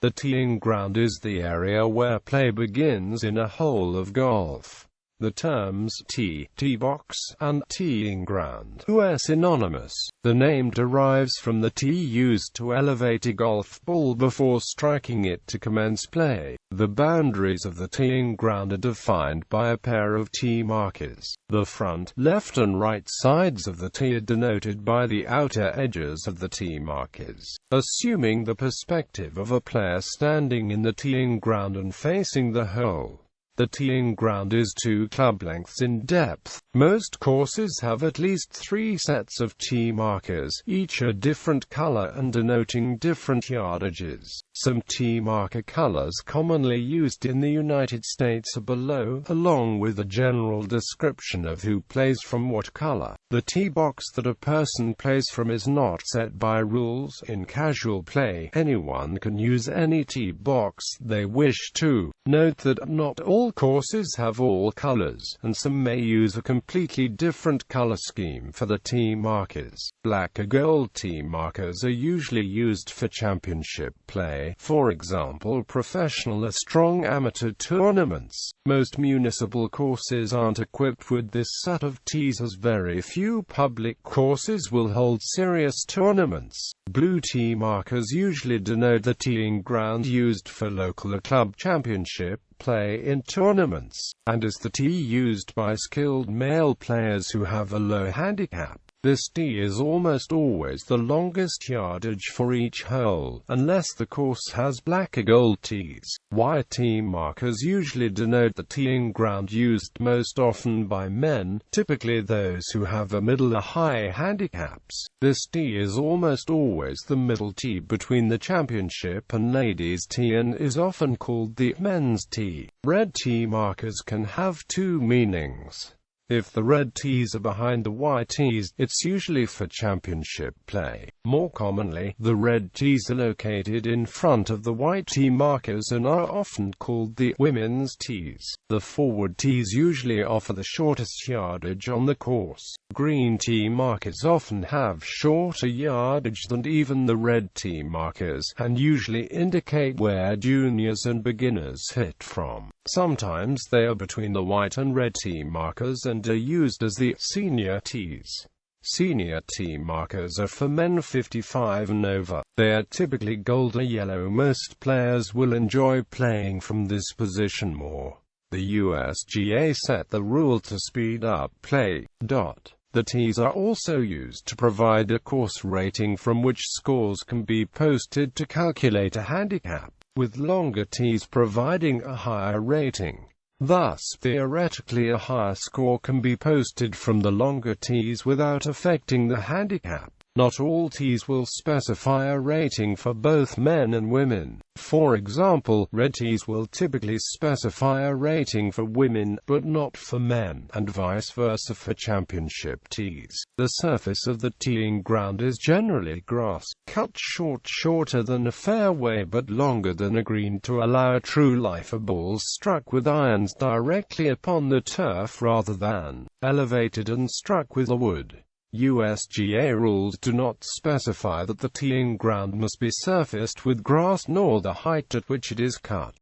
The teeing ground is the area where play begins in a hole of golf. The terms tee, tee box, and teeing ground are synonymous. The name derives from the tee used to elevate a golf ball before striking it to commence play. The boundaries of the teeing ground are defined by a pair of tee markers. The front, left and right sides of the tee are denoted by the outer edges of the tee markers. Assuming the perspective of a player standing in the teeing ground and facing the hole, the teeing ground is 2 club lengths in depth. Most courses have at least 3 sets of tee markers, each a different color and denoting different yardages. Some tee marker colors commonly used in the United States are below, along with a general description of who plays from what color. The tee box that a person plays from is not set by rules. In casual play, anyone can use any tee box they wish to. Note that not all courses have all colors, and some may use a completely different color scheme for the tee markers. Black or gold tee markers are usually used for championship play, for example professional or strong amateur tournaments. Most municipal courses aren't equipped with this set of tees, as very few public courses will hold serious tournaments. Blue tee markers usually denote the teeing ground used for local or club championship play in tournaments, and is the tee used by skilled male players who have a low handicap. This tee is almost always the longest yardage for each hole, unless the course has black or gold tees. White tee markers usually denote the teeing ground used most often by men, typically those who have a middle or high handicaps. This tee is almost always the middle tee between the championship and ladies' tee and is often called the men's tee. Red tee markers can have 2 meanings. If the red tees are behind the white tees, it's usually for championship play. More commonly, the red tees are located in front of the white tee markers and are often called the women's tees. The forward tees usually offer the shortest yardage on the course. Green tee markers often have shorter yardage than even the red tee markers, and usually indicate where juniors and beginners hit from. Sometimes they are between the white and red tee markers and are used as the senior tees. Senior tee markers are for men 55 and over. They are typically gold or yellow. Most players will enjoy playing from this position more. The USGA set the rule to speed up play. The tees are also used to provide a course rating from which scores can be posted to calculate a handicap, with longer tees providing a higher rating. Thus, theoretically a higher score can be posted from the longer tees without affecting the handicap. Not all tees will specify a rating for both men and women. For example, red tees will typically specify a rating for women, but not for men, and vice versa for championship tees. The surface of the teeing ground is generally grass, cut shorter than a fairway but longer than a green to allow true life balls struck with irons directly upon the turf rather than elevated and struck with a wood. USGA rules do not specify that the teeing ground must be surfaced with grass nor the height at which it is cut.